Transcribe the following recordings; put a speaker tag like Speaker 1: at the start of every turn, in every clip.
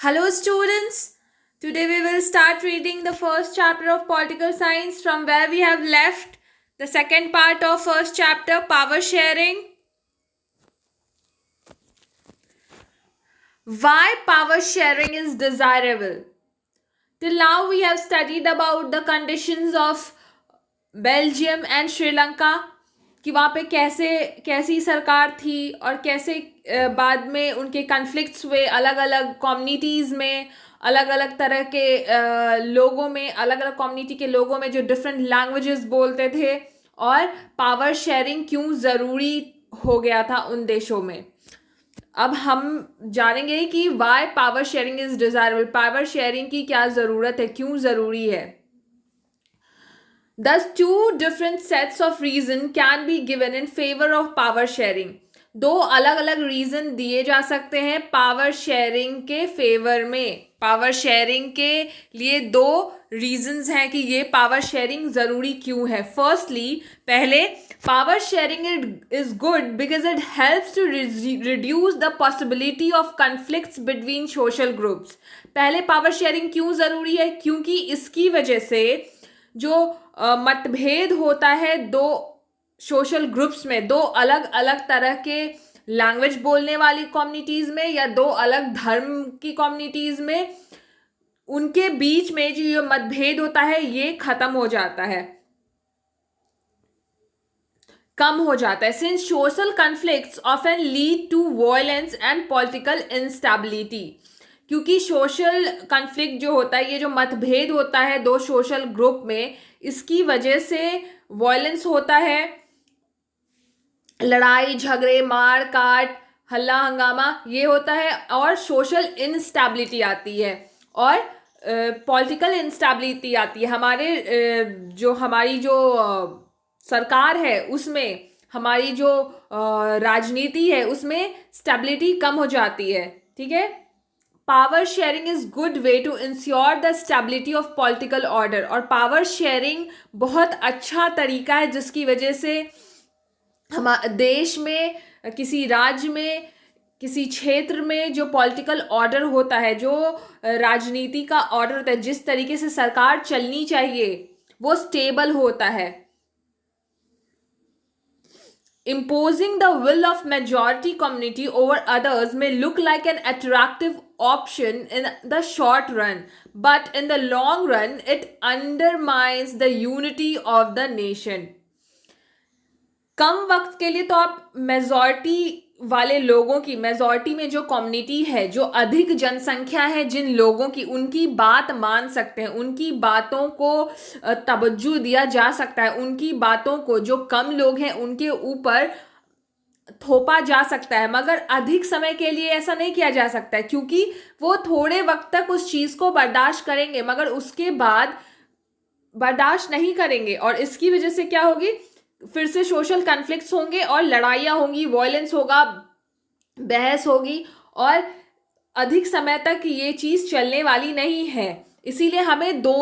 Speaker 1: Hello, students. Today we will start reading the first chapter of political science from where we have left the second part of first chapter, power sharing. Why power sharing is desirable. Till now we have studied about the conditions of Belgium and Sri Lanka कि वहाँ पे कैसे कैसी सरकार थी और कैसे बाद में उनके कन्फ्लिक्ट्स हुए अलग अलग कम्युनिटीज़ में, अलग अलग तरह के लोगों में, अलग अलग कम्युनिटी के लोगों में जो डिफरेंट लैंग्वेजेस बोलते थे, और पावर शेयरिंग क्यों ज़रूरी हो गया था उन देशों में. अब हम जानेंगे कि why power sharing is desirable. Power sharing की क्या ज़रूरत है, क्यों ज़रूरी है. Thus, two different sets of reason can be given in favor of power sharing. दो अलग अलग रीजन दिए जा सकते हैं पावर शेयरिंग के फेवर में. पावर शेयरिंग के लिए दो रीजंस हैं कि ये पावर शेयरिंग ज़रूरी क्यों है. फर्स्टली, पहले, power sharing is good because it helps to reduce the possibility of conflicts between social groups. पहले पावर शेयरिंग क्यों ज़रूरी है, क्योंकि इसकी वजह से जो मतभेद होता है दो सोशल ग्रुप्स में, दो अलग अलग तरह के लैंग्वेज बोलने वाली कम्युनिटीज़ में या दो अलग धर्म की कम्युनिटीज़ में, उनके बीच में जो ये मतभेद होता है ये खत्म हो जाता है, कम हो जाता है. Since social conflicts often lead to violence and political instability. क्योंकि सोशल कन्फ्लिक्ट जो होता है, ये जो मतभेद होता है दो सोशल ग्रुप में, इसकी वजह से वॉयलेंस होता है, लड़ाई झगड़े मार काट हल्ला हंगामा ये होता है, और सोशल इंस्टेबिलिटी आती है और पॉलिटिकल इंस्टेबिलिटी आती है. हमारी जो सरकार है उसमें, हमारी जो राजनीति है उसमें स्टेबिलिटी कम हो जाती है. ठीक है. Power sharing is good way to ensure the stability of political order. और पावर शेयरिंग बहुत अच्छा तरीका है जिसकी वजह से हम देश में, किसी राज्य में, किसी क्षेत्र में जो पॉलिटिकल ऑर्डर होता है, जो राजनीति का ऑर्डर होता है, जिस तरीके से सरकार चलनी चाहिए वो स्टेबल होता है. Imposing the will of majority community over others may look like an attractive option in the short run, but in the long run, it undermines the unity of the nation. कम वक्त के लिए तो आप majority वाले लोगों की, majority में जो कम्युनिटी है, जो अधिक जनसंख्या है जिन लोगों की, उनकी बात मान सकते हैं, उनकी बातों को तवज्जो दिया जा सकता है, उनकी बातों को जो कम लोग हैं उनके ऊपर थोपा जा सकता है. मगर अधिक समय के लिए ऐसा नहीं किया जा सकता है, क्योंकि वो थोड़े वक्त तक उस चीज़ को बर्दाश्त करेंगे मगर उसके बाद बर्दाश्त नहीं करेंगे, और इसकी वजह से क्या होगी, फिर से सोशल कन्फ्लिक्ट्स होंगे और लड़ाइयाँ होंगी, वॉयलेंस होगा, बहस होगी, और अधिक समय तक ये चीज़ चलने वाली नहीं है. इसीलिए हमें दो,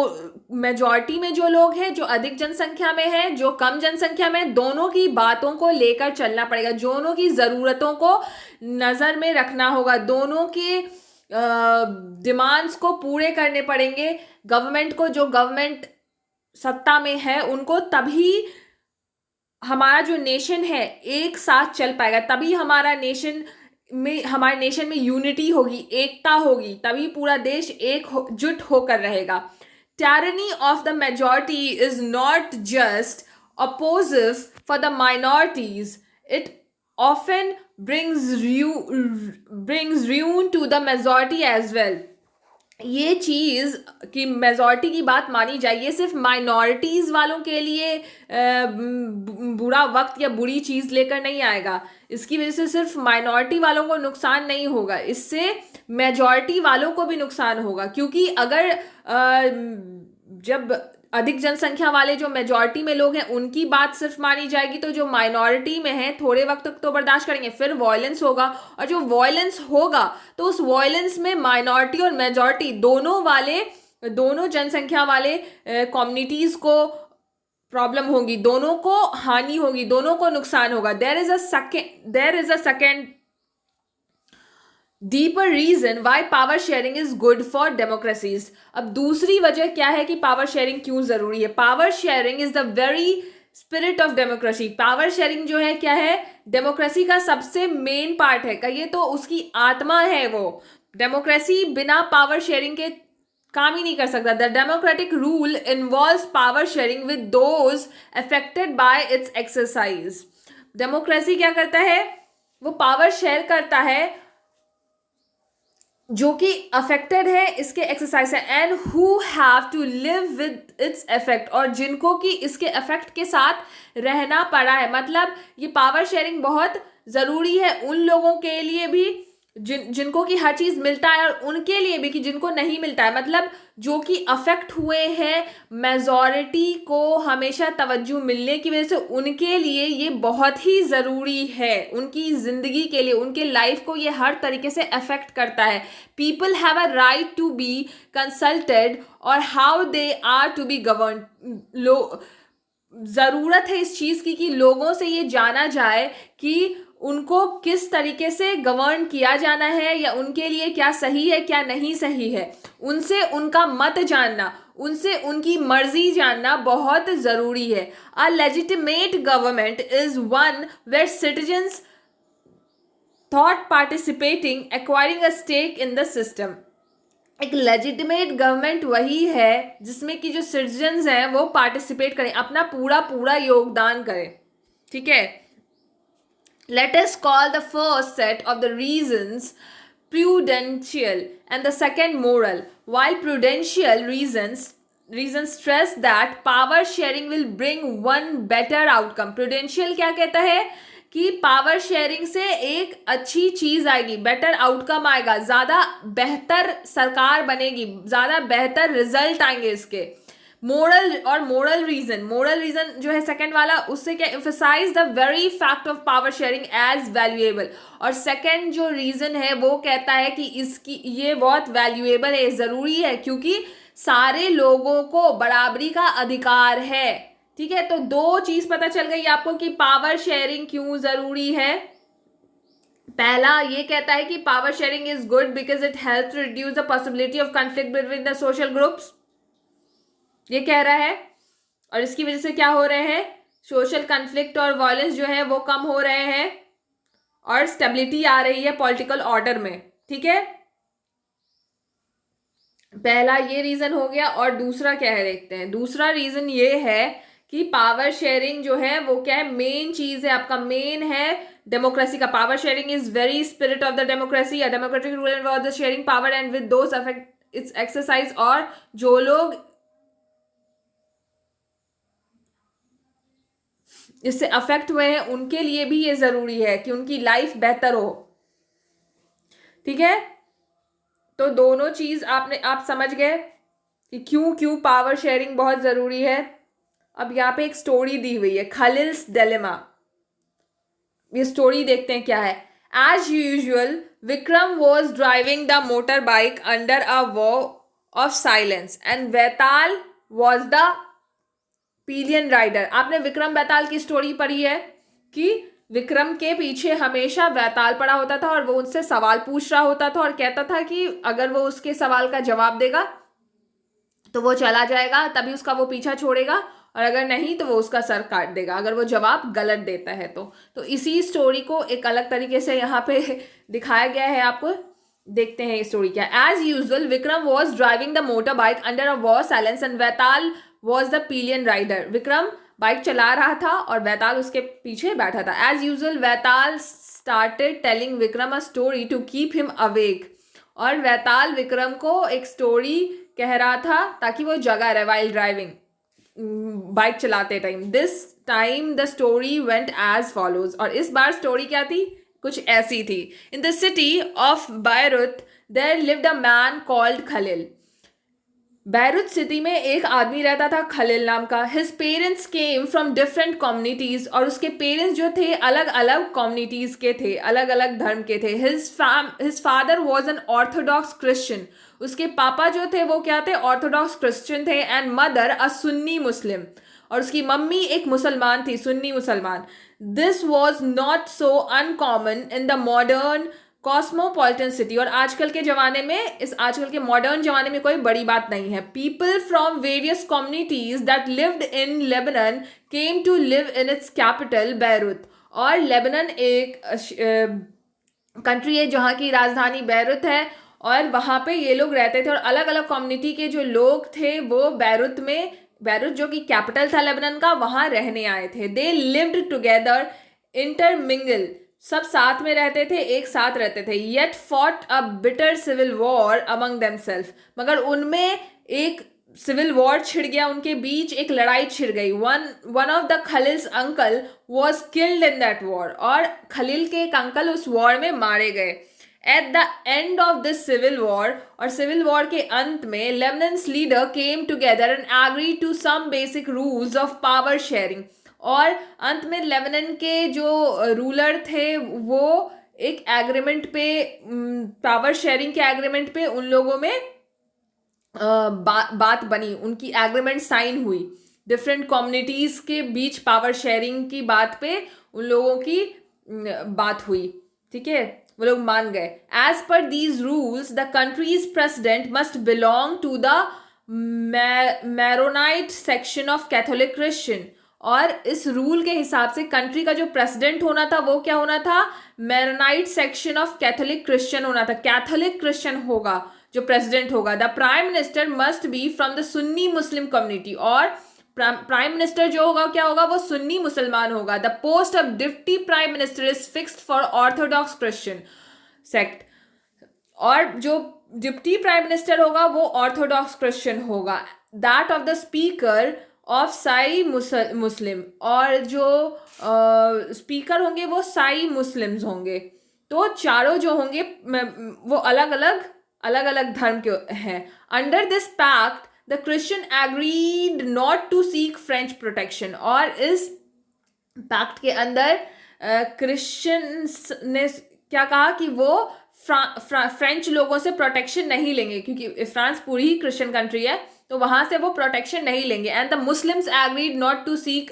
Speaker 1: मेजॉरिटी में जो लोग हैं, जो अधिक जनसंख्या में है, जो कम जनसंख्या में, दोनों की बातों को लेकर चलना पड़ेगा, दोनों की ज़रूरतों को नज़र में रखना होगा, दोनों के डिमांड्स को पूरे करने पड़ेंगे गवर्नमेंट को. जो गवर्नमेंट सत्ता में है उनको, तभी हमारा जो नेशन है एक साथ चल पाएगा, तभी हमारे नेशन में यूनिटी होगी, एकता होगी, तभी पूरा देश एकजुट होकर रहेगा. Tyranny of the majority is not just oppressive for the minorities, it often brings ruin to the majority as well. ये चीज़ कि मेजॉरिटी की बात मानी जाए, ये सिर्फ माइनॉरिटीज़ वालों के लिए बुरा वक्त या बुरी चीज़ लेकर नहीं आएगा. इसकी वजह से सिर्फ माइनॉरिटी वालों को नुकसान नहीं होगा, इससे मेजॉरिटी वालों को भी नुकसान होगा. क्योंकि अगर जब अधिक जनसंख्या वाले जो मेजॉरिटी में लोग हैं उनकी बात सिर्फ मानी जाएगी, तो जो माइनॉरिटी में है थोड़े वक्त तक तो बर्दाश्त करेंगे, फिर वॉयलेंस होगा, और जो वॉयलेंस होगा तो उस वॉयलेंस में माइनॉरिटी और मेजॉरिटी दोनों जनसंख्या वाले कम्युनिटीज़ को प्रॉब्लम होगी, दोनों को हानि होगी, दोनों को नुकसान होगा. There is a second deeper reason why power sharing is good for democracies. अब दूसरी वजह क्या है कि पावर शेयरिंग क्यों जरूरी है। Power sharing is the very spirit of democracy. Power sharing जो है क्या है, डेमोक्रेसी का सबसे मेन पार्ट है, कहिए तो उसकी आत्मा है वो। डेमोक्रेसी बिना पावर शेयरिंग के काम ही नहीं कर सकता। The democratic rule involves power sharing with those affected by it's exercise. Democracy क्या करता है, वो पावर शेयर करता है जो कि अफेक्टेड है इसके एक्सरसाइज से, and who have to live with its effect, और जिनको कि इसके इफेक्ट के साथ रहना पड़ा है। मतलब ये पावर शेयरिंग बहुत ज़रूरी है उन लोगों के लिए भी जिनको कि हर चीज़ मिलता है, और उनके लिए भी कि जिनको नहीं मिलता है। मतलब जो कि अफेक्ट हुए हैं, मेजॉरिटी को हमेशा तवज्जो मिलने की वजह से उनके लिए ये बहुत ही ज़रूरी है, उनकी ज़िंदगी के लिए, उनके लाइफ को ये हर तरीके से अफेक्ट करता है। People have a right to be consulted और how they are to be govern. ज़रूरत है इस चीज़ की कि लोगों से ये जाना जाए कि उनको किस तरीके से गवर्न किया जाना है, या उनके लिए क्या सही है क्या नहीं सही है। उनसे उनका मत जानना, उनसे उनकी मर्जी जानना बहुत ज़रूरी है। A legitimate government is one where citizens thought participating acquiring a stake in the system. एक लेजिटिमेट गवर्नमेंट वही है जिसमें कि जो सिटीजन्स हैं वो पार्टिसिपेट करें, अपना पूरा पूरा योगदान करें। ठीक है, let us call the first set of the reasons prudential and the second moral. While prudential reasons stress that power sharing will bring one better outcome. prudential क्या कहता है कि पावर शेयरिंग से एक अच्छी चीज आएगी, बेटर आउटकम आएगा, ज्यादा बेहतर सरकार बनेगी, ज्यादा बेहतर रिजल्ट आएंगे इसके। मोरल रीजन जो है सेकंड वाला, उससे क्या, emphasise the very fact of power sharing as valuable. और सेकंड जो रीजन है वो कहता है कि इसकी ये बहुत वैल्यूएबल है, ज़रूरी है, क्योंकि सारे लोगों को बराबरी का अधिकार है। ठीक है, तो दो चीज पता चल गई आपको कि पावर शेयरिंग क्यों जरूरी है। पहला ये कहता है कि power sharing is good because it helps reduce the possibility of conflict between the social groups, ये कह रहा है। और इसकी वजह से क्या हो रहे हैं, सोशल कन्फ्लिक्ट और वायलेंस जो है वो कम हो रहे हैं, और स्टेबिलिटी आ रही है पॉलिटिकल ऑर्डर में। ठीक है, पहला ये रीजन हो गया। और दूसरा क्या है देखते हैं। दूसरा रीजन ये है कि पावर शेयरिंग जो है वो क्या है, मेन चीज है, आपका मेन है डेमोक्रेसी का। Power sharing is very spirit of the democracy. A democratic rule involves the sharing power and with those affect it's exercise. और जो लोग इससे अफेक्ट हुए हैं उनके लिए भी ये जरूरी है कि उनकी लाइफ बेहतर हो। ठीक है, तो दोनों चीज आप समझ गए कि क्यों क्यों पावर शेयरिंग बहुत जरूरी है। अब यहाँ पे एक स्टोरी दी हुई है, खलील्स डिलेमा। ये स्टोरी देखते हैं क्या है। As usual Vikram was driving the motor bike under a wall of silence and Vetal was the pillion rider. आपने विक्रम वैताल की स्टोरी पढ़ी है कि विक्रम के पीछे हमेशा वैताल पड़ा होता था और वो उनसे सवाल पूछ रहा होता था और कहता था कि अगर वो उसके सवाल का जवाब देगा तो वो चला जाएगा, तभी उसका वो पीछा छोड़ेगा, और अगर नहीं तो वो उसका सर काट देगा अगर वो जवाब गलत देता है तो इसी स्टोरी को एक अलग तरीके से यहाँ पे दिखाया गया है आपको। देखते हैं ये स्टोरी क्या। As usual Vikram was driving the motor bike under a war silence and Vetal was the pillion rider. Vikram bike चला रहा था और वैताल उसके पीछे बैठा था। As usual Vetal started telling Vikram a story to keep him awake. और वैताल विक्रम को एक स्टोरी कह रहा था ताकि वो जगा रहे वाइल ड्राइविंग, बाइक चलाते टाइम। This time the story went as follows. और इस बार स्टोरी क्या थी, कुछ ऐसी थी। In the city of Beirut there lived a man called Khalil. Beirut city में एक आदमी रहता था खलील नाम का। His parents came from different communities. और उसके पेरेंट्स जो थे अलग अलग कम्युनिटीज के थे, अलग अलग धर्म के थे। His father was an Orthodox Christian. उसके पापा जो थे वो क्या थे, ऑर्थोडॉक्स क्रिश्चियन थे। एंड मदर अ सुन्नी मुस्लिम। और उसकी मम्मी एक मुसलमान थी, सुन्नी मुसलमान। This was not so uncommon in the modern cosmopolitan city, और आजकल के ज़माने में, इस आजकल के मॉडर्न ज़माने में कोई बड़ी बात नहीं है. People from various communities that lived in Lebanon came to live in its capital Beirut. और लेबनन एक कंट्री है जहाँ की राजधानी बैरूत है, और वहाँ पे ये लोग रहते थे, और अलग अलग कम्युनिटी के जो लोग थे वो बैरूत जो कि कैपिटल था लेबनान का, वहाँ रहने आए थे. दे लिव्ड टुगेदर इंटरमिंगल, सब साथ में रहते थे, एक साथ रहते थे. Yet fought a bitter civil war among themselves, मगर उनमें एक सिविल वॉर छिड़ गया, उनके बीच एक लड़ाई छिड़ गई. One of the Khalil's uncle was killed in that war, और खलील के एक अंकल उस वॉर में मारे गए. At the end of this civil war, और सिविल वॉर के अंत में, Lebanon's leader came together and agree to some basic rules of power sharing. और अंत में लेबनन के जो रूलर थे वो एक एग्रीमेंट पे, पावर शेयरिंग के एग्रीमेंट पे उन लोगों में बात बनी, उनकी एग्रीमेंट साइन हुई. डिफरेंट कम्युनिटीज के बीच पावर शेयरिंग की बात पे उन लोगों की बात हुई. ठीक है, वो लोग मान गए. As per these rules the country's president must belong to the Maronite section of Catholic Christian. और इस रूल के हिसाब से कंट्री का जो प्रेसिडेंट होना था वो क्या होना था, Maronite section of Catholic Christian होना था. कैथोलिक क्रिश्चियन होगा जो प्रेसिडेंट होगा. The prime minister must be from the Sunni Muslim community, और प्राइम मिनिस्टर जो होगा क्या होगा, वो सुन्नी मुसलमान होगा. The post of deputy prime minister is fixed for Orthodox Christian sect, और जो डिप्टी प्राइम मिनिस्टर होगा वो ऑर्थोडॉक्स क्रिश्चियन होगा. That of the speaker of Shia Muslim, और जो स्पीकर होंगे वो साई मुस्लिम्स होंगे. तो चारों जो होंगे वो अलग अलग धर्म के हैं. Under this pact the Christian agreed not to seek French protection, और इस पैक्ट के अंदर क्रिश्चियंस ने क्या कहा कि वो फ्रेंच लोगों से प्रोटेक्शन नहीं लेंगे, क्योंकि फ्रांस पूरी ही क्रिश्चियन कंट्री है, तो वहां से वो प्रोटेक्शन नहीं लेंगे. And the Muslims agreed not to seek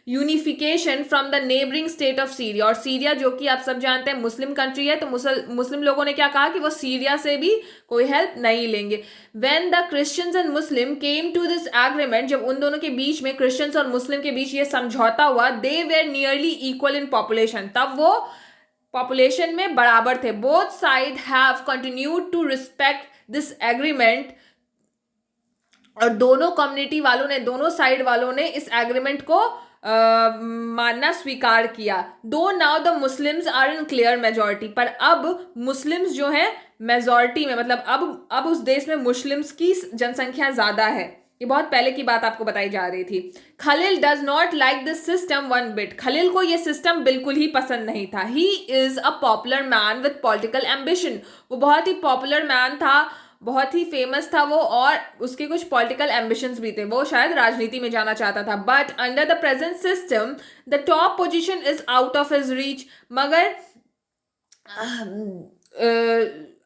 Speaker 1: unification from the neighbouring state of Syria, और सीरिया जो कि आप सब जानते हैं मुस्लिम कंट्री है, तो मुस्लिम लोगों ने क्या कहा कि वो सीरिया से भी कोई हेल्प नहीं लेंगे. When the Christians and Muslim came to this agreement, जब उन दोनों के बीच में, क्रिश्चियंस और मुस्लिम के बीच ये समझौता हुआ, they were nearly equal in population, तब वो पॉपुलेशन में बराबर थे. Both side have continued to respect this agreement, और दोनों कम्युनिटी वालों ने, दोनों साइड वालों ने इस एग्रीमेंट को मानना स्वीकार किया. Though now the Muslims are in clear majority, पर अब मुस्लिम्स जो हैं मेजॉरिटी में, मतलब अब उस देश में मुस्लिम्स की जनसंख्या ज्यादा है. ये बहुत पहले की बात आपको बताई जा रही थी. Khalil does not like this system one bit, Khalil को ये सिस्टम बिल्कुल ही पसंद नहीं था. He is a popular man with political ambition, वो बहुत ही पॉपुलर मैन था, बहुत ही फेमस था वो, और उसके कुछ पॉलिटिकल एम्बिशंस भी थे, वो शायद राजनीति में जाना चाहता था. But under the present system the top position is out of his reach, मगर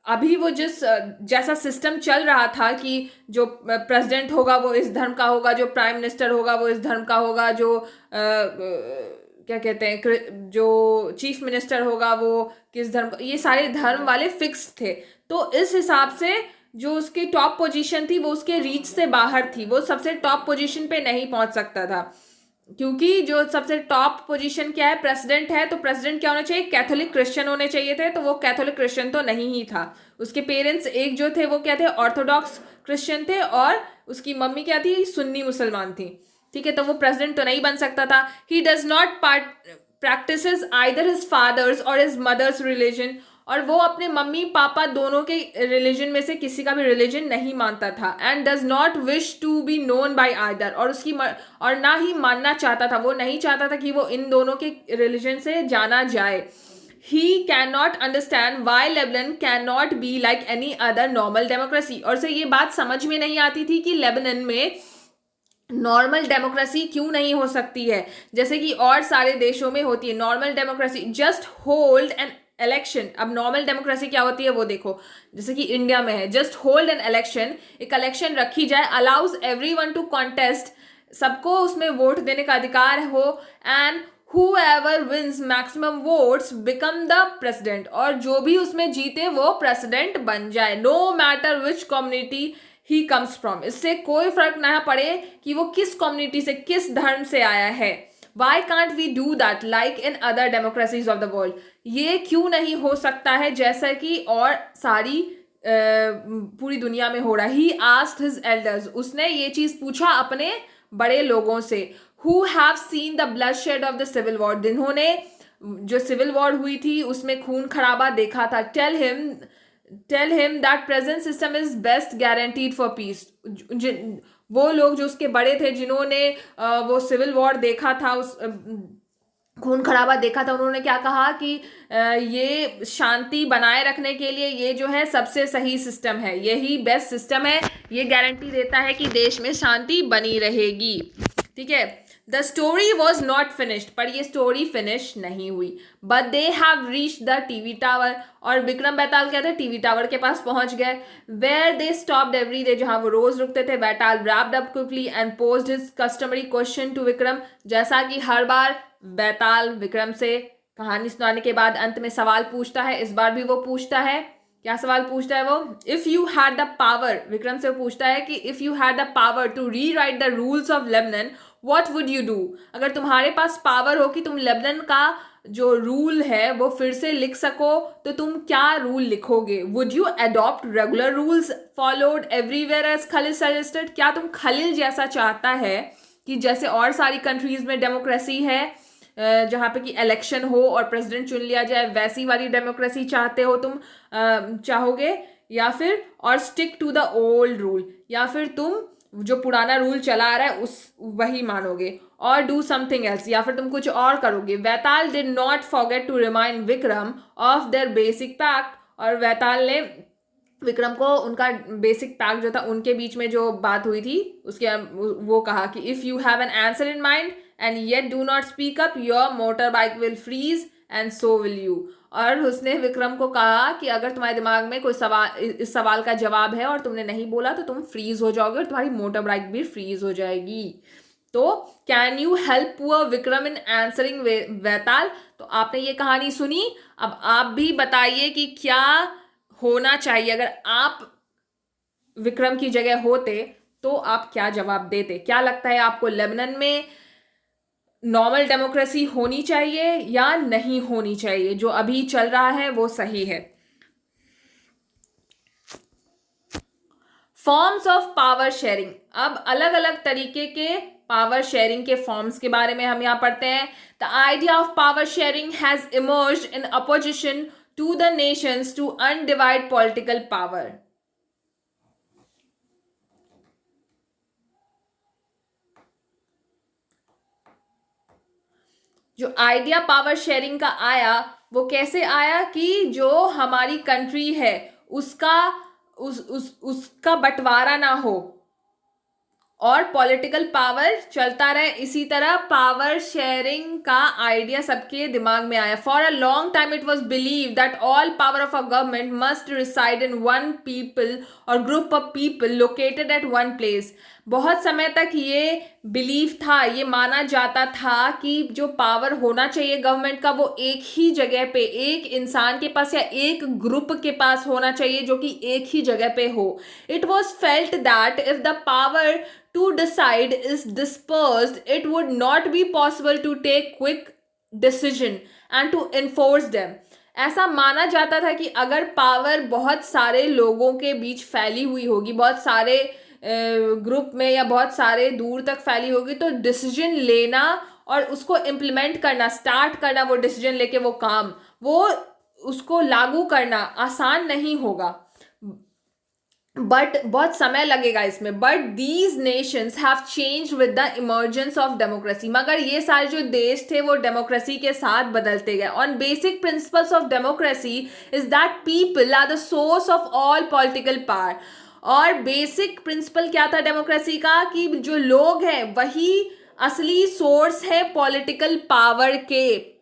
Speaker 1: अभी वो जैसा सिस्टम चल रहा था कि जो प्रेसिडेंट होगा वो इस धर्म का होगा, जो प्राइम मिनिस्टर होगा वो इस धर्म का होगा, जो क्या कहते हैं, जो चीफ मिनिस्टर होगा वो किस धर्म का, ये सारे धर्म वाले फिक्स थे. तो इस हिसाब से जो उसकी टॉप पोजीशन थी वो उसके रीच से बाहर थी, वो सबसे टॉप पोजीशन पे नहीं पहुंच सकता था, क्योंकि जो सबसे टॉप पोजीशन क्या है, प्रेसिडेंट है, तो प्रेसिडेंट क्या होना चाहिए, कैथोलिक क्रिश्चियन होने चाहिए थे, तो वो कैथोलिक क्रिश्चियन तो नहीं ही था. उसके पेरेंट्स एक जो थे वो क्या थे, ऑर्थोडॉक्स क्रिश्चियन थे, और उसकी मम्मी क्या थी, सुन्नी मुसलमान थी. ठीक है, तो वो प्रेसिडेंट तो नहीं बन सकता था. He does not practices either his father's और हिज मदर्स रिलीजन, और वो अपने मम्मी पापा दोनों के रिलीजन में से किसी का भी रिलीजन नहीं मानता था. And does not wish to be known by either, और ना ही मानना चाहता था, वो नहीं चाहता था कि वो इन दोनों के रिलीजन से जाना जाए. He cannot understand why Lebanon cannot be like any other normal democracy, और से ये बात समझ में नहीं आती थी कि लेबनान में नॉर्मल डेमोक्रेसी क्यों नहीं हो सकती है जैसे कि और सारे देशों में होती है. Normal democracy just hold an election. अब नॉर्मल डेमोक्रेसी क्या होती है वो देखो, जैसे कि इंडिया में है, जस्ट होल्ड एन इलेक्शन, एक इलेक्शन रखी जाए, अलाउज एवरीवन टू कॉन्टेस्ट, सबको उसमें वोट देने का अधिकार हो, and whoever wins maximum votes become the president, और जो भी उसमें जीते वो प्रेसिडेंट बन जाए, no matter which community he comes from. इससे कोई फर्क ना पड़े कि वो किस कम्युनिटी से, किस धर्म से आया है. Why can't we do that like in other democracies of the world? ये क्यों नहीं हो सकता है जैसा कि और सारी पूरी दुनिया में हो रहा है. He asked his elders, उसने ये चीज पूछा अपने बड़े लोगों से, who have seen the bloodshed of the civil war, जिन्होंने जो सिविल वॉर हुई थी उसमें खून खराबा देखा था. Tell him that present system is best guaranteed for peace. वो लोग जो उसके बड़े थे जिन्होंने वो सिविल वॉर देखा था, उस खून खराबा देखा था, उन्होंने क्या कहा कि ये शांति बनाए रखने के लिए ये जो है सबसे सही सिस्टम है, यही बेस्ट सिस्टम है, ये गारंटी देता है कि देश में शांति बनी रहेगी. ठीक है. The story was not finished, पर ये स्टोरी फिनिश नहीं हुई. But they have reached the TV tower, और विक्रम बेताल कहते हैं टीवी टावर के पास पहुंच गए. Where they stopped every day, जहां वो रोज रुकते थे. Betal wrapped up quickly and posed his customary question to Vikram. जैसा कि हर बार बेताल विक्रम से कहानी सुनाने के बाद अंत में सवाल पूछता है, इस बार भी वो पूछता है. क्या सवाल पूछता है वो? If you had the power, Vikram से पूछता है कि if you had the power to rewrite the rules of Lebanon, what would you do? अगर तुम्हारे पास पावर हो कि तुम लेबनान का जो रूल है वो फिर से लिख सको, तो तुम क्या रूल लिखोगे? Would you adopt regular rules followed everywhere as Khalil suggested? क्या तुम खलील जैसा चाहता है कि जैसे और सारी कंट्रीज में डेमोक्रेसी है जहाँ पे कि इलेक्शन हो और प्रेसिडेंट चुन लिया जाए, वैसी वाली डेमोक्रेसी चाहते हो तुम, चाहोगे? या फिर और stick to the old rule, या फिर तुम जो पुराना रूल चला आ रहा है उस वही मानोगे, और डू समथिंग एल्स, या फिर तुम कुछ और करोगे. Vetal did not forget to remind Vikram of their basic pact, और वैताल ने विक्रम को उनका बेसिक पैक्ट जो था उनके बीच में जो बात हुई थी उसके वो कहा कि if you have an answer in mind and yet do not speak up, your motor bike will freeze and so will you. और उसने विक्रम को कहा कि अगर तुम्हारे दिमाग में कोई सवाल, इस सवाल का जवाब है और तुमने नहीं बोला तो तुम फ्रीज हो जाओगे और तुम्हारी मोटर बाइक भी फ्रीज हो जाएगी. तो can you help poor Vikram in answering Vaital? तो आपने ये कहानी सुनी, अब आप भी बताइए कि क्या होना चाहिए अगर आप विक्रम की जगह होते तो आप क्या जवाब देते? क्या लगता है आपको, लेबनान में नॉर्मल डेमोक्रेसी होनी चाहिए या नहीं होनी चाहिए? जो अभी चल रहा है वो सही है? Forms of power sharing. अब अलग अलग तरीके के पावर शेयरिंग के फॉर्म्स के बारे में हम यहाँ पढ़ते हैं. The idea of power sharing has emerged in opposition to the nations to undivided political power. जो आइडिया पावर शेयरिंग का आया वो कैसे आया कि जो हमारी कंट्री है उसका बंटवारा ना हो और पॉलिटिकल पावर चलता रहे. इसी तरह पावर शेयरिंग का आइडिया सबके दिमाग में आया. For a long time it was believe that all power of a government must reside in one people or group of people located at one place. बहुत समय तक ये बिलीव था, ये माना जाता था कि जो पावर होना चाहिए गवर्नमेंट का वो एक ही जगह पे, एक इंसान के पास या एक ग्रुप के पास होना चाहिए जो कि एक ही जगह पे हो. It was felt that if the power to decide is dispersed, it would not be possible to take quick decision and to enforce them. ऐसा माना जाता था कि अगर पावर बहुत सारे लोगों के बीच फैली हुई होगी, बहुत सारे ग्रुप में या बहुत सारे दूर तक फैली होगी, तो डिसीजन लेना और उसको इम्प्लीमेंट करना, स्टार्ट करना वो डिसीजन लेके वो काम, वो उसको लागू करना आसान नहीं होगा. बट बहुत समय लगेगा इसमें. But these Nations have changed with the emergence of democracy. मगर ये सारे जो देश थे वो डेमोक्रेसी के साथ बदलते गए. One basic principles of democracy is that people are the source of all political power. और बेसिक प्रिंसिपल क्या था डेमोक्रेसी का? कि जो लोग हैं वही असली सोर्स है पॉलिटिकल पावर के.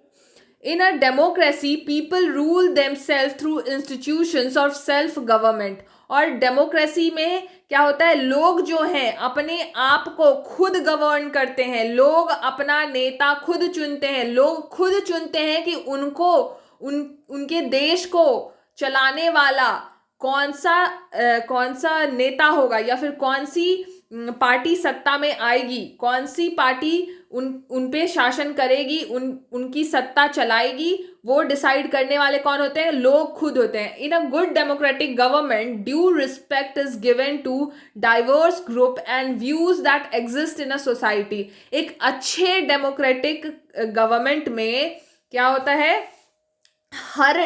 Speaker 1: In a democracy, people rule themselves through institutions of self-government. और डेमोक्रेसी में क्या होता है, लोग जो हैं अपने आप को खुद गवर्न करते हैं, लोग अपना नेता खुद चुनते हैं, लोग खुद चुनते हैं कि उनको उनके देश को चलाने वाला कौन सा नेता होगा, या फिर कौन सी पार्टी सत्ता में आएगी, कौन सी पार्टी उन पे शासन करेगी, उनकी सत्ता चलाएगी, वो डिसाइड करने वाले कौन होते हैं, लोग खुद होते हैं। In a good democratic government due respect is given to diverse group and views that exist in a society. एक अच्छे डेमोक्रेटिक गवर्नमेंट में क्या होता है, हर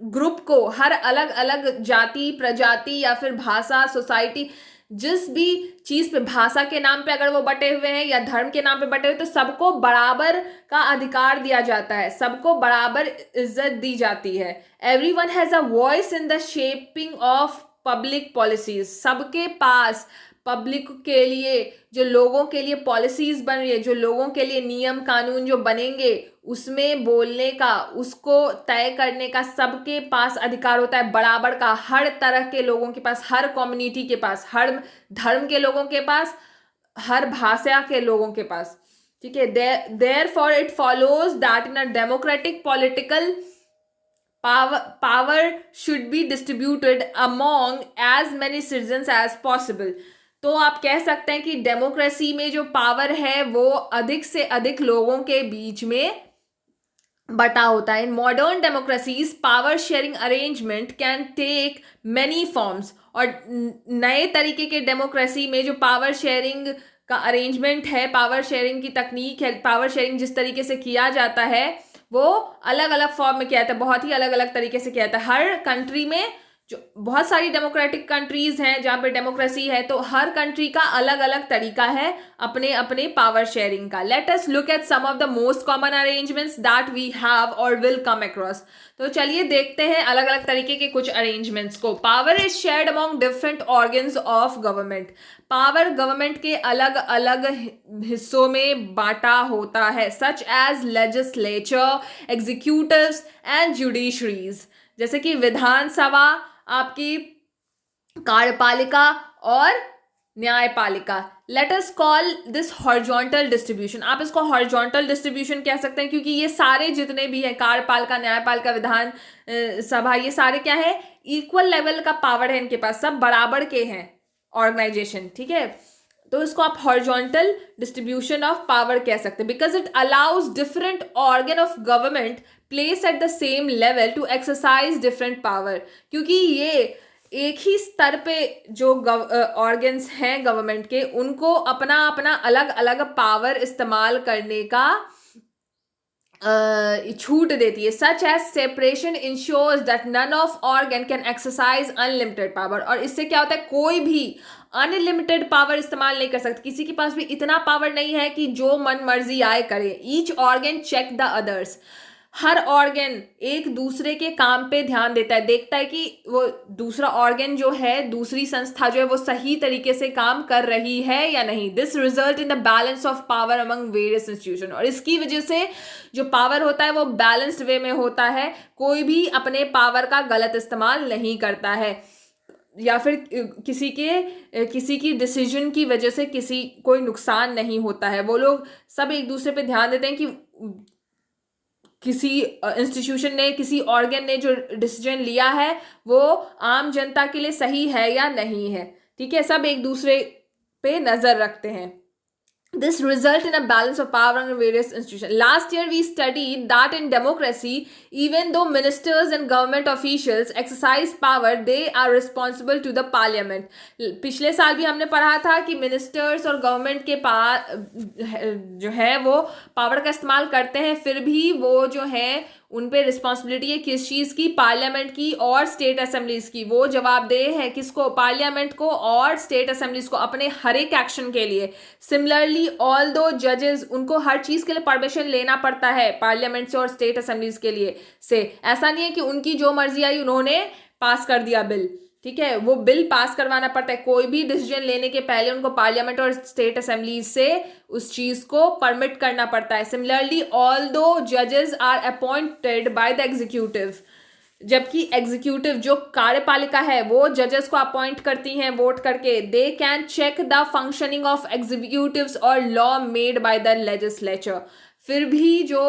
Speaker 1: ग्रुप को, हर अलग अलग जाति प्रजाति या फिर भाषा, सोसाइटी, जिस भी चीज पे, भाषा के नाम पे अगर वो बटे हुए हैं या धर्म के नाम पे बटे हुए, तो सबको बराबर का अधिकार दिया जाता है, सबको बराबर इज्जत दी जाती है। Everyone has a voice in the shaping of public policies. सबके पास पब्लिक के लिए, जो लोगों के लिए पॉलिसीज बन रही है, जो लोगों के लिए नियम कानून जो बनेंगे, उसमें बोलने का, उसको तय करने का सबके पास अधिकार होता है बराबर का। हर तरह के लोगों के पास, हर कम्युनिटी के पास, हर धर्म के लोगों के पास, हर भाषा के लोगों के पास। ठीक है, therefore it follows that in a democratic political power should be distributed among as many citizens as possible। तो आप कह सकते हैं कि डेमोक्रेसी में जो पावर है वो अधिक से अधिक लोगों के बीच में बटा होता है। In modern democracies power sharing arrangement can take many forms. और नए तरीके के डेमोक्रेसी में जो पावर शेयरिंग का अरेंजमेंट है, पावर शेयरिंग की तकनीक है, पावर शेयरिंग जिस तरीके से किया जाता है वो अलग अलग फॉर्म में किया जाता है, बहुत ही अलग अलग तरीके से किया जाता है। हर कंट्री में, जो बहुत सारी डेमोक्रेटिक कंट्रीज हैं जहाँ पे डेमोक्रेसी है, तो हर कंट्री का अलग अलग तरीका है अपने अपने पावर शेयरिंग का। Let us look at some of the most common arrangements that we have or will come across. तो चलिए देखते हैं अलग अलग तरीके के कुछ अरेंजमेंट्स को। Power is shared among different organs of government. Power government के अलग अलग हिस्सों में बांटा होता है, such as legislature, executives and judiciaries. जैसे कि विधानसभा, आपकी कार्यपालिका और न्यायपालिका। Let us call this horizontal distribution. आप इसको हॉरिजॉन्टल डिस्ट्रीब्यूशन कह सकते हैं क्योंकि ये सारे जितने भी हैं, कार्यपालिका, न्यायपालिका, विधान सभा, ये सारे क्या है, इक्वल लेवल का पावर है इनके पास, सब बराबर के हैं ऑर्गेनाइजेशन। ठीक है, तो इसको आप हॉरिजॉन्टल डिस्ट्रीब्यूशन ऑफ पावर कह सकते हैं, because it allows different organ of government place at the same level to exercise different power. क्योंकि ये एक ही स्तर पे जो ऑर्गन्स हैं गवर्नमेंट के, उनको अपना अपना अलग अलग पावर इस्तेमाल करने का छूट देती है। Such as separation ensures that none of organ can exercise unlimited power. और इससे क्या होता है, कोई भी अनलिमिटेड पावर इस्तेमाल नहीं कर सकता, किसी के पास भी इतना पावर नहीं है कि जो मन मर्जी आए करे। Each organ check the others. हर ऑर्गन एक दूसरे के काम पे ध्यान देता है, देखता है कि वो दूसरा ऑर्गन जो है, दूसरी संस्था जो है, वो सही तरीके से काम कर रही है या नहीं। This result in the balance of power among various institution. और इसकी वजह से जो पावर होता है वो बैलेंस्ड वे में होता है, कोई भी अपने पावर का गलत इस्तेमाल नहीं करता है, या फिर किसी की डिसीजन की वजह से कोई नुकसान नहीं होता है। वो लोग सब एक दूसरे पे ध्यान देते हैं कि किसी इंस्टीट्यूशन ने, किसी ऑर्गन ने जो डिसीजन लिया है वो आम जनता के लिए सही है या नहीं है। ठीक है, सब एक दूसरे पे नजर रखते हैं। This result in a balance of power among various institutions. Last year we studied that in democracy, even though ministers and government officials exercise power, they are responsible to the parliament. पिछले साल भी हमने पढ़ा था कि ministers और government के पास जो है वो पावर का इस्तेमाल करते हैं, फिर भी वो जो है उन पे रिस्पॉन्सिबिलिटी है किस चीज़ की, पार्लियामेंट की और स्टेट असेंबलीज की। वो जवाबदेह है किसको, पार्लियामेंट को और स्टेट असेंबलीज को, अपने हर एक एक्शन के लिए। सिमिलरली ऑल दो जजेस, उनको हर चीज़ के लिए परमिशन लेना पड़ता है पार्लियामेंट से और स्टेट असेंबलीज के लिए से। ऐसा नहीं है कि उनकी जो मर्जी आई उन्होंने पास कर दिया बिल। ठीक है, वो बिल पास करवाना पड़ता है, कोई भी डिसीजन लेने के पहले उनको पार्लियामेंट और स्टेट असेंबली से उस चीज को परमिट करना पड़ता है। सिमिलरली ऑल दो जजेस are appointed by the executive. जबकि एग्जीक्यूटिव जो कार्यपालिका है वो जजेस को अपॉइंट करती हैं वोट करके. They can check the functioning of executives और law made by the legislature. फिर भी जो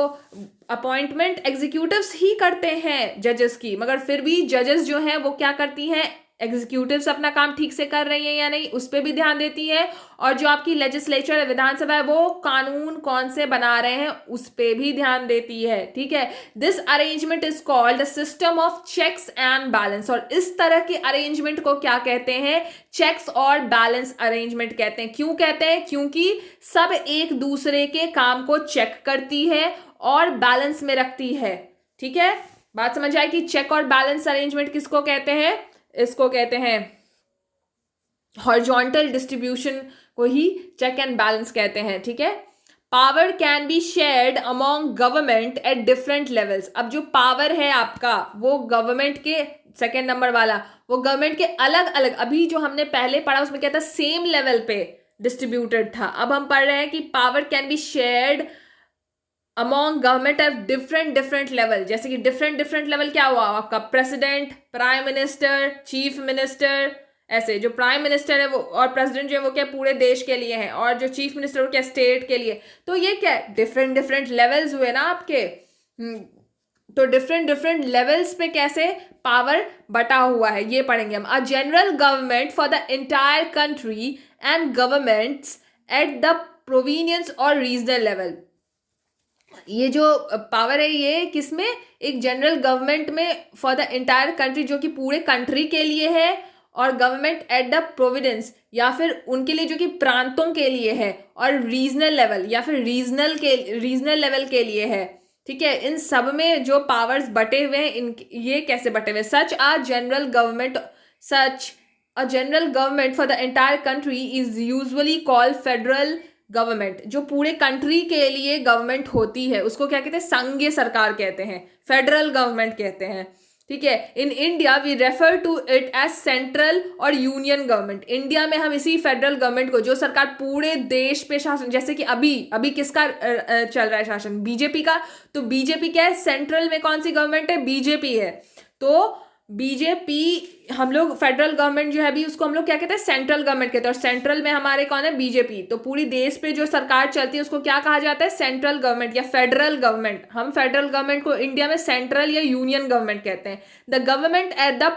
Speaker 1: अपॉइंटमेंट एग्जीक्यूटिव्स ही करते हैं जजेस की, मगर फिर भी जजेस जो हैं वो क्या करती हैं, एग्जीक्यूटिव्स अपना काम ठीक से कर रही हैं या नहीं उस पर भी ध्यान देती है. और जो आपकी लेजिस्लेचर है, विधानसभा है, वो कानून कौन से बना रहे हैं उस पर भी ध्यान देती है. ठीक है. This arrangement is called system of checks and balance. और इस तरह के अरेंजमेंट को क्या कहते हैं, चेक्स और बैलेंस अरेंजमेंट कहते हैं. क्यों कहते हैं, क्योंकि सब एक दूसरे के काम को चेक करती है और बैलेंस में रखती है. ठीक है, बात समझ आए कि चेक और बैलेंस अरेंजमेंट किसको कहते हैं, इसको कहते हैं हॉरिजॉन्टल डिस्ट्रीब्यूशन को ही चेक एंड बैलेंस कहते हैं. ठीक है. Power can be shared among government at different levels. अब जो पावर है आपका वो गवर्नमेंट के, सेकेंड नंबर वाला, वो गवर्नमेंट के अलग अलग, अभी जो हमने पहले पढ़ा उसमें क्या था, सेम लेवल पे डिस्ट्रीब्यूटेड था. अब हम पढ़ रहे हैं कि power can be shared among government at different level. जैसे कि डिफरेंट लेवल क्या हुआ आपका, president, prime minister, chief minister. ऐसे जो प्राइम मिनिस्टर है वो और प्रेसिडेंट जो है वो क्या पूरे देश के लिए है, और जो चीफ मिनिस्टर वो क्या स्टेट के लिए. तो ये क्या है, डिफरेंट लेवल्स हुए ना आपके. तो डिफरेंट लेवल्स पे कैसे पावर बटा हुआ है ये पढ़ेंगे हम. A general government for the entire country and governments at the provinces or regional level. ये जो पावर है ये किसमें, एक जनरल गवर्नमेंट में फॉर द इंटायर कंट्री जो कि पूरे कंट्री के लिए है, और गवर्नमेंट एट द प्रोविडेंस या फिर उनके लिए जो कि प्रांतों के लिए है, और रीजनल लेवल या फिर रीजनल लेवल के लिए है. ठीक है. इन सब में जो पावर्स बटे हुए हैं, इन ये कैसे बटे हुए, such a general government for the entire country is usually called federal government. जो पूरे कंट्री के लिए गवर्नमेंट होती है उसको क्या कहते हैं, संघीय सरकार कहते हैं, फेडरल गवर्नमेंट कहते हैं. ठीक है. In India we refer to it as central or union government. India में हम इसी फेडरल गवर्नमेंट को, जो सरकार पूरे देश पे शासन, जैसे कि अभी किसका चल रहा है शासन, बीजेपी का. तो बीजेपी क्या है, सेंट्रल में कौन सी गवर्नमेंट है, बीजेपी है. तो बीजेपी, हम लोग फेडरल गवर्नमेंट जो है अभी उसको हम लोग क्या कहते हैं, सेंट्रल गवर्नमेंट कहते हैं. और सेंट्रल में हमारे कौन है, बीजेपी. तो पूरी देश पे जो सरकार चलती है उसको क्या कहा जाता है, सेंट्रल गवर्नमेंट या फेडरल गवर्नमेंट. हम फेडरल गवर्नमेंट को इंडिया में सेंट्रल या यूनियन गवर्नमेंट कहते हैं. The government at the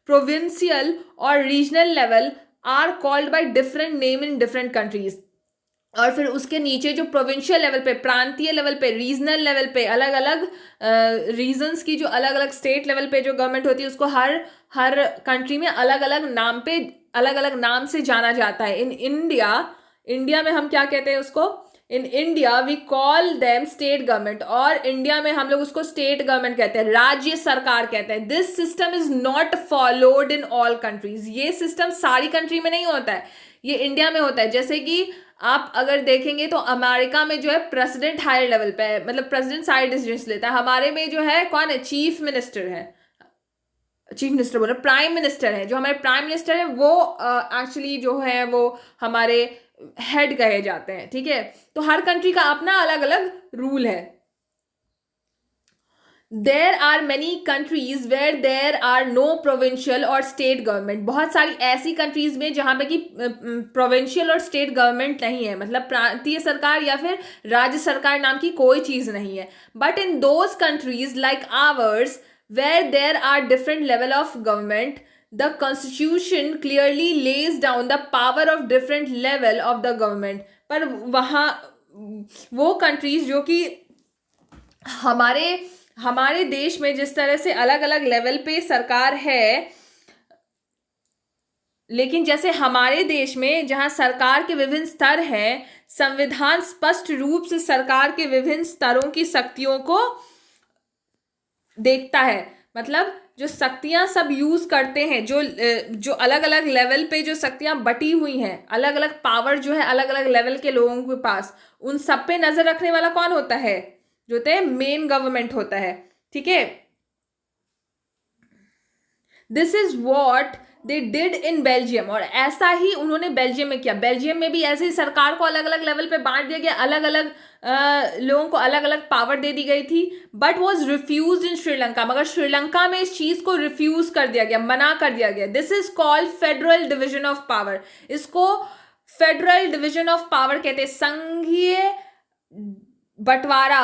Speaker 1: provincial or regional level are called by different name in different countries. और फिर उसके नीचे जो प्रोविंशियल लेवल पे, प्रांतीय लेवल पे, रीजनल लेवल पे, अलग अलग रीजन्स की जो अलग अलग स्टेट लेवल पे जो गवर्नमेंट होती है उसको हर कंट्री में अलग अलग नाम पे, अलग अलग नाम से जाना जाता है. इन इंडिया में हम क्या कहते हैं उसको, in India we call them state government. और इंडिया में हम लोग उसको स्टेट गवर्नमेंट कहते हैं, राज्य सरकार कहते हैं. This system is not followed in all countries. ये सिस्टम सारी कंट्री में नहीं होता है, ये इंडिया में होता है. जैसे कि आप अगर देखेंगे तो अमेरिका में जो है प्रेसिडेंट हायर लेवल पे है, मतलब प्रेसिडेंट सारे डिसीजंस लेता है. हमारे में जो है कौन है, चीफ मिनिस्टर है, चीफ मिनिस्टर बोल रहे, प्राइम मिनिस्टर है. जो हमारे प्राइम मिनिस्टर है वो एक्चुअली जो है वो हमारे हेड कहे जाते हैं. ठीक है. तो हर कंट्री का अपना अलग अलग रूल है. There are many countries where there are no provincial or state government. बहुत सारी ऐसी कंट्रीज में जहाँ पे कि प्रोविंशियल और स्टेट गवर्नमेंट नहीं है, मतलब प्रांतीय सरकार या फिर राज्य सरकार नाम की कोई चीज़ नहीं है. But in those countries like ours where there are different level of government, the constitution clearly lays down the power of different level of the government. पर वहाँ वो कंट्रीज जो कि हमारे देश में जिस तरह से अलग अलग लेवल पे सरकार है, लेकिन जैसे हमारे देश में जहां सरकार के विभिन्न स्तर हैं, संविधान स्पष्ट रूप से सरकार के विभिन्न स्तरों की शक्तियों को देखता है. मतलब जो शक्तियां सब यूज करते हैं, जो अलग अलग लेवल पे जो शक्तियां बटी हुई हैं, अलग अलग पावर जो है अलग अलग लेवल के लोगों के पास, उन सब पे नजर रखने वाला कौन होता है, जो होते हैं मेन गवर्नमेंट होता है. ठीक है. This is what they did in Belgium, और ऐसा ही उन्होंने बेल्जियम में किया। बेल्जियम में भी ऐसे ही सरकार को अलग अलग लेवल पे बांट दिया गया, अलग अलग लोगों को अलग अलग पावर दे दी गई थी, but was refuge in Sri Lanka. मगर श्रीलंका में इस चीज को रिफ्यूज कर दिया गया, मना कर दिया गया। This is called federal division of power. इसको फेडरल डिविजन ऑफ पावर कहते हैं, संघीय बंटवारा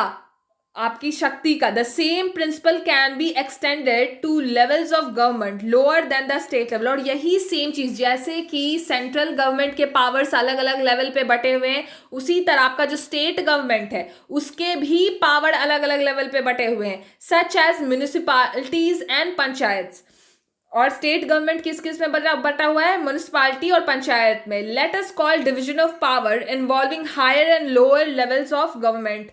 Speaker 1: आपकी शक्ति का। The same principle can be extended to levels of government lower than the state level. और यही सेम चीज, जैसे कि सेंट्रल गवर्नमेंट के पावर्स अलग अलग लेवल पे बटे हुए हैं, उसी तरह आपका जो स्टेट गवर्नमेंट है उसके भी पावर अलग अलग लेवल पे बटे हुए हैं, such as municipalities and panchayat. और स्टेट गवर्नमेंट किस किस में बटा हुआ है? म्यूनिसिपैलिटी और पंचायत में। Let us call division of power involving higher and lower levels of government.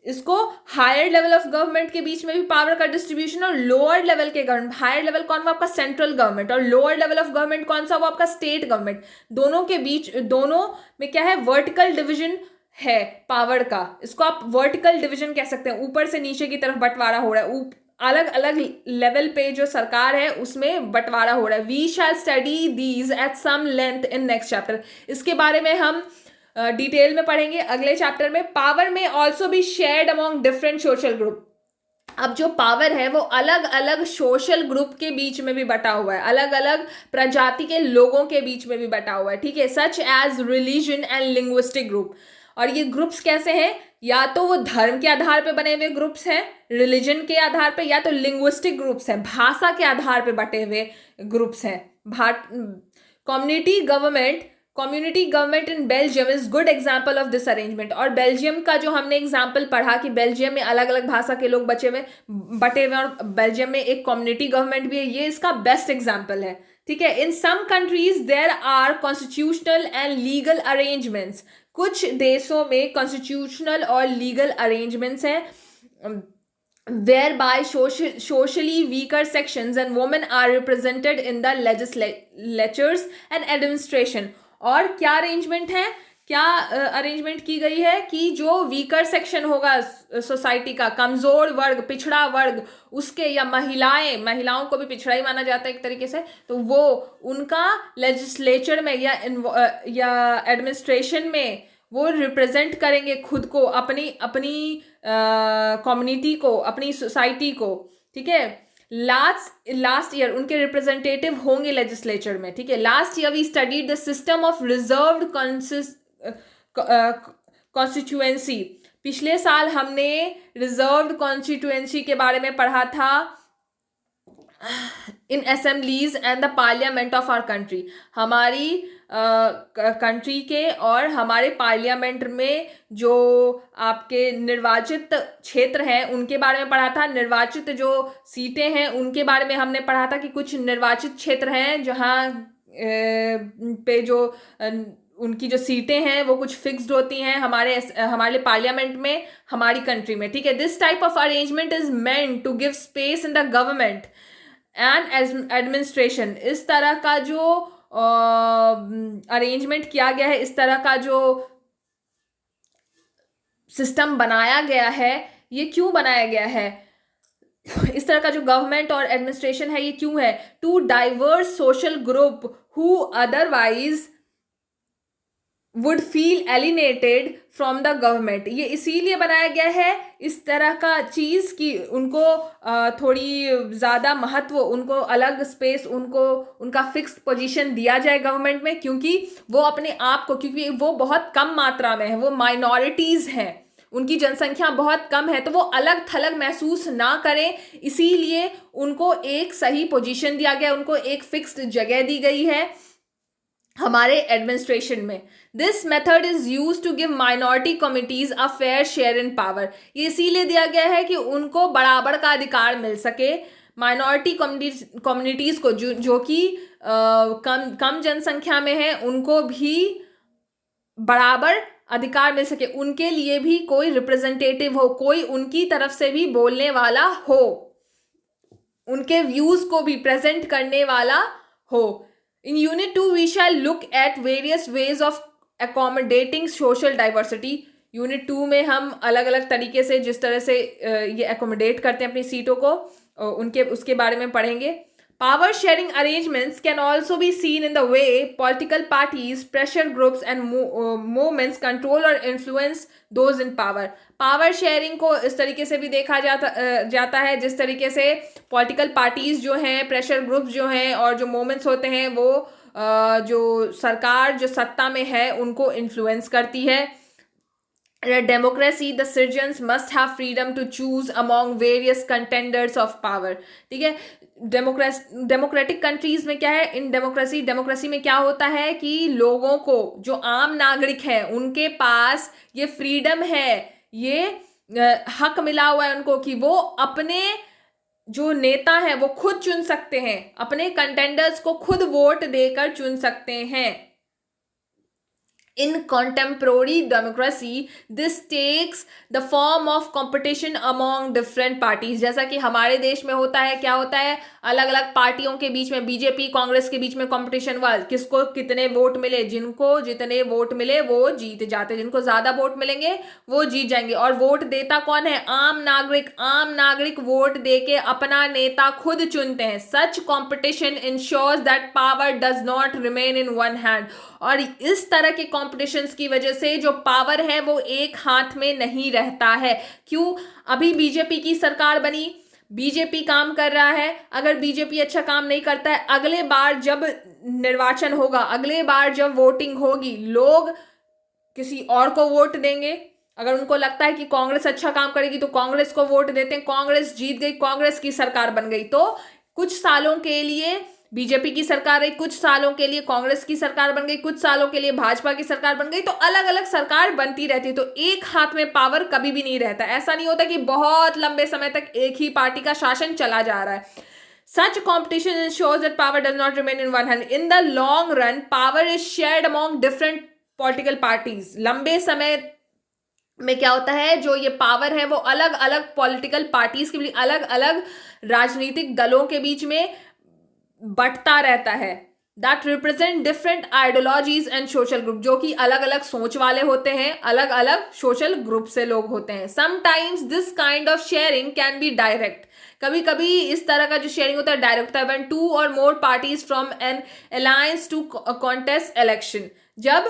Speaker 1: इसको हायर लेवल ऑफ गवर्नमेंट के बीच में भी पावर का डिस्ट्रीब्यूशन, और लोअर लेवल के गवर्नमेंट, हायर लेवल कौन? वो आपका सेंट्रल गवर्नमेंट, और लोअर लेवल ऑफ गवर्नमेंट कौन सा? वो आपका स्टेट गवर्नमेंट। दोनों के बीच, दोनों में क्या है? वर्टिकल डिवीजन है पावर का। इसको आप वर्टिकल डिवीजन कह सकते हैं, ऊपर से नीचे की तरफ बंटवारा हो रहा है, अलग अलग लेवल पे जो सरकार है उसमें बंटवारा हो रहा है। We shall study these at some length in next chapter. इसके बारे में हम डिटेल में पढ़ेंगे अगले चैप्टर में। पावर में ऑल्सो भी shared among different social group. अब जो पावर है वो अलग अलग सोशल ग्रुप के बीच में भी बटा हुआ है, अलग अलग प्रजाति के लोगों के बीच में भी बटा हुआ है, ठीक है, such as religion and linguistic group. और ये ग्रुप्स कैसे हैं? या तो वो धर्म के आधार पे बने हुए ग्रुप्स हैं, रिलीजन के आधार पे, या तो लिंग्विस्टिक ग्रुप्स हैं, भाषा के आधार पे बटे हुए ग्रुप्स हैं। Community government in Belgium is good example of this arrangement. और बेल्जियम का जो हमने एग्जाम्पल पढ़ा कि बेल्जियम में अलग अलग भाषा के लोग बटे हुए और बेल्जियम में एक कम्युनिटी गवर्नमेंट भी है, ये इसका बेस्ट एग्जाम्पल है, ठीक है। In some countries there are constitutional and legal arrangements. कुछ देशों में कॉन्स्टिट्यूशनल और लीगल अरेंजमेंट्स हैं whereby socially weaker sections and women are represented in the legislatures and administration। और क्या अरेंजमेंट है, क्या अरेंजमेंट की गई है कि जो वीकर सेक्शन होगा सोसाइटी का, कमजोर वर्ग, पिछड़ा वर्ग, उसके, या महिलाओं को भी पिछड़ा ही माना जाता है एक तरीके से, तो वो उनका लेजिस्लेचर में या एडमिनिस्ट्रेशन में वो रिप्रेजेंट करेंगे खुद को, अपनी कम्युनिटी को, अपनी सोसाइटी को, ठीक है। लास्ट ईयर उनके रिप्रेजेंटेटिव होंगे लेजिस्लेचर में, ठीक है। Last year we studied the system of reserved constituency. पिछले साल हमने रिजर्व्ड कॉन्स्टिट्यूएंसी के बारे में पढ़ा था in assemblies and the parliament of our country. हमारी कंट्री के और हमारे पार्लियामेंट में जो आपके निर्वाचित क्षेत्र हैं उनके बारे में पढ़ा था। निर्वाचित जो सीटें हैं उनके बारे में हमने पढ़ा था कि कुछ निर्वाचित क्षेत्र हैं जहाँ पे जो उनकी जो सीटें हैं वो कुछ फिक्स्ड होती हैं हमारे पार्लियामेंट में, हमारी कंट्री में, ठीक है। This type of arrangement is meant to give space in the government and administration. इस तरह का जो अरेंजमेंट किया गया है, इस तरह का जो सिस्टम बनाया गया है, ये क्यों बनाया गया है? इस तरह का जो गवर्नमेंट और एडमिनिस्ट्रेशन है ये क्यों है? To diverse social group who otherwise would feel alienated from the government. ये इसीलिए बनाया गया है इस तरह का चीज़ कि उनको थोड़ी ज़्यादा महत्व, उनको अलग स्पेस, उनका फिक्स्ड पोजीशन दिया जाए गवर्नमेंट में, क्योंकि वो अपने आप को, क्योंकि वो बहुत कम मात्रा में है, वो माइनॉरिटीज़ हैं, उनकी जनसंख्या बहुत कम है, तो वो अलग थलग महसूस ना करें, इसीलिए उनको एक सही पोजीशन दिया गया, उनको एक फिक्स्ड जगह दी गई है हमारे एडमिनिस्ट्रेशन में। This method is use to give minority communities a fair share in power. ये इसीलिए दिया गया है कि उनको बराबर का अधिकार मिल सके, माइनॉरिटी कम्युनिटीज को जो कि कम जनसंख्या में है, उनको भी बराबर अधिकार मिल सके, उनके लिए भी कोई रिप्रेजेंटेटिव हो, कोई उनकी तरफ से भी बोलने वाला हो, उनके व्यूज को भी प्रेजेंट करने वाला हो। In Unit 2, we shall look at various ways of accommodating social diversity। Unit 2 में हम अलग अलग तरीके से जिस तरह से ये accommodate करते हैं अपनी सीटों को, उसके बारे में पढ़ेंगे। Power sharing arrangements can also be seen in the way political parties, pressure groups, and movements control or influence those in power. Power sharing को इस तरीके से भी देखा जाता है जिस तरीके से पॉलिटिकल पार्टीज जो हैं, प्रेशर ग्रुप्स जो हैं और जो मूवमेंट्स होते हैं वो जो सरकार जो सत्ता में है उनको इन्फ्लुएंस करती है. Democracy the citizens must have freedom to choose among various contenders of power. ठीक है, डेमोक्रेटिक कंट्रीज में क्या है, इन डेमोक्रेसी में क्या होता है कि लोगों को, जो आम नागरिक है, उनके पास ये फ्रीडम है, ये हक मिला हुआ है उनको कि वो अपने जो नेता हैं वो खुद चुन सकते हैं, अपने कंटेंडर्स को खुद वोट देकर चुन सकते हैं. In contemporary democracy, this takes the form of competition among different parties. जैसा कि हमारे देश में होता है, क्या होता है, अलग अलग पार्टियों के बीच में, बीजेपी कांग्रेस के बीच में कंपटीशन हुआ, किसको कितने वोट मिले, जिनको जितने वोट मिले वो जीत जाते, जिनको ज्यादा वोट मिलेंगे वो जीत जाएंगे. और वोट देता कौन है, आम नागरिक वोट देके अपना नेता खुद चुनते हैं. Such competition ensures that power does not remain in one hand. और इस तरह के कॉम्पिटिशन्स की वजह से जो पावर है वो एक हाथ में नहीं रहता है. क्यों, अभी बीजेपी की सरकार बनी, बीजेपी काम कर रहा है, अगर बीजेपी अच्छा काम नहीं करता है, अगले बार जब निर्वाचन होगा, अगले बार जब वोटिंग होगी, लोग किसी और को वोट देंगे. अगर उनको लगता है कि कांग्रेस अच्छा काम करेगी तो कांग्रेस को वोट देते हैं, कांग्रेस जीत गई, कांग्रेस की सरकार बन गई, तो कुछ सालों के लिए बीजेपी की सरकार रही, कुछ सालों के लिए कांग्रेस की सरकार बन गई, कुछ सालों के लिए भाजपा की सरकार बन गई, तो अलग अलग सरकार बनती रहती. तो एक हाथ में पावर कभी भी नहीं रहता. ऐसा नहीं होता कि बहुत लंबे समय तक एक ही पार्टी का शासन चला जा रहा है. Such competition ensures that power does not remain in one hand. In the long run, power is shared among different political parties. लंबे समय में क्या होता है, जो ये पावर है वो अलग अलग पॉलिटिकल पार्टीज के बीच, अलग अलग राजनीतिक दलों के बीच में बंटता रहता है. That represent different ideologies and social group, जो कि अलग अलग सोच वाले होते हैं, अलग अलग सोशल ग्रुप से लोग होते हैं. Sometimes this kind of sharing can be direct. कभी कभी इस तरह का जो शेयरिंग होता है डायरेक्ट होता है. When two or more parties from an alliance to contest election, जब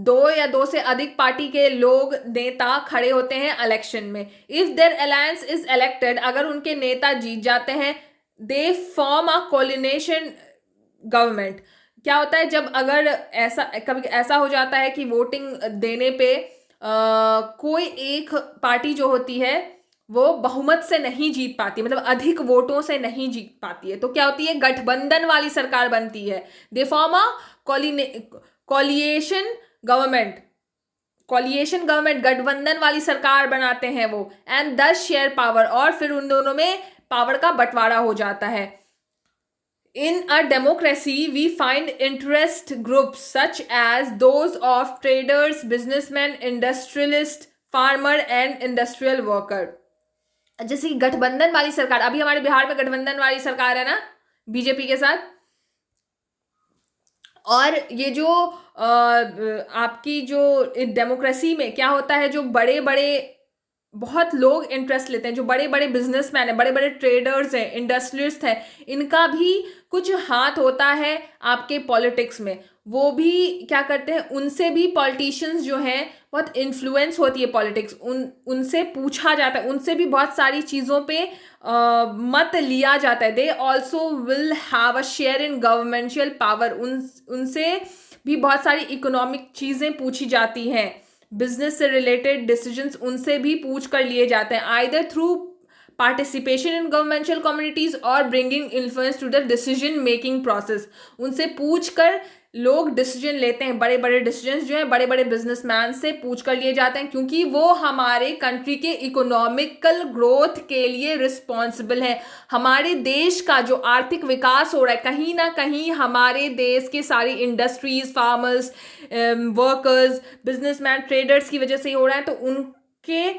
Speaker 1: दो या दो से अधिक पार्टी के लोग नेता खड़े होते हैं इलेक्शन में. If their alliance is elected, अगर उनके नेता जीत जाते हैं, दे फॉर्म अ कोलिनेशन गवर्नमेंट. क्या होता है, जब अगर ऐसा कभी ऐसा हो जाता है कि वोटिंग देने पे कोई एक पार्टी जो होती है वो बहुमत से नहीं जीत पाती, मतलब अधिक वोटों से नहीं जीत पाती है, तो क्या होती है, गठबंधन वाली सरकार बनती है. दे फॉर्म अ कॉलिएशन गवर्नमेंट, गठबंधन वाली सरकार बनाते हैं वो. एंड 10 शेयर पावर, और फिर उन दोनों में पावर का बंटवारा हो जाता है. In a democracy, we find interest groups such as those of traders, businessmen, industrialists, farmer and industrial worker. जैसे कि गठबंधन वाली सरकार, अभी हमारे बिहार में गठबंधन वाली सरकार है ना बीजेपी के साथ. और ये जो आपकी जो डेमोक्रेसी में क्या होता है, जो बड़े बड़े बहुत लोग इंटरेस्ट लेते हैं, जो बड़े बड़े बिजनेसमैन हैं, बड़े बड़े ट्रेडर्स हैं, इंडस्ट्रियलिस्ट हैं, इनका भी कुछ हाथ होता है आपके पॉलिटिक्स में. वो भी क्या करते हैं, उनसे भी पॉलिटिशियंस जो हैं बहुत इन्फ्लुएंस होती है पॉलिटिक्स, उनसे पूछा जाता है, उनसे भी बहुत सारी चीज़ों पे मत लिया जाता है. They also will have a share in governmential power. उनसे भी बहुत सारी इकोनॉमिक चीज़ें पूछी जाती हैं, बिजनेस से रिलेटेड डिसीजंस उनसे भी पूछ कर लिए जाते हैं, either through participation in governmential communities or bringing influence to the decision making process. उनसे पूछ कर लोग डिसीजन लेते हैं. बड़े बड़े डिसीजंस जो हैं बड़े बड़े बिजनेसमैन से पूछ कर लिए जाते हैं, क्योंकि वो हमारे कंट्री के इकोनॉमिकल ग्रोथ के लिए रिस्पॉन्सिबल है. हमारे देश का जो आर्थिक विकास हो रहा है, कहीं ना कहीं हमारे देश के सारी industries, farmers, workers, businessman, traders की वजह से ही हो रहा है. तो उनके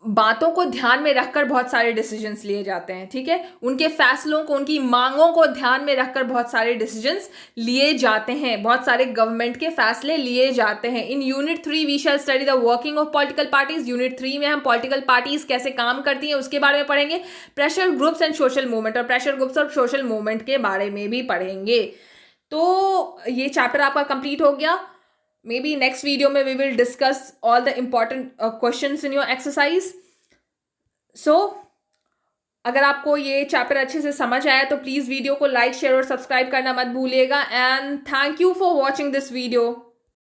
Speaker 1: बातों को ध्यान में रखकर बहुत सारे डिसीजंस लिए जाते हैं, ठीक है। उनके फैसलों को, उनकी मांगों को ध्यान में रखकर बहुत सारे डिसीजंस लिए जाते हैं, बहुत सारे गवर्नमेंट के फैसले लिए जाते हैं। In unit 3 we shall study the working of political parties. Unit 3 में हम पॉलिटिकल पार्टीज कैसे काम करती हैं उसके बारे में पढ़ेंगे। Pressure groups and social movement, और प्रेशर ग्रुप्स और सोशल मूवमेंट के बारे में भी पढ़ेंगे। तो ये चैप्टर आपका कंप्लीट हो गया। Maybe next video में we will discuss all the important questions in your exercise. So, अगर आपको ये चैप्टर अच्छे से समझ आया तो प्लीज़ वीडियो को लाइक, शेयर और सब्सक्राइब करना मत भूलिएगा। And thank you for watching this video.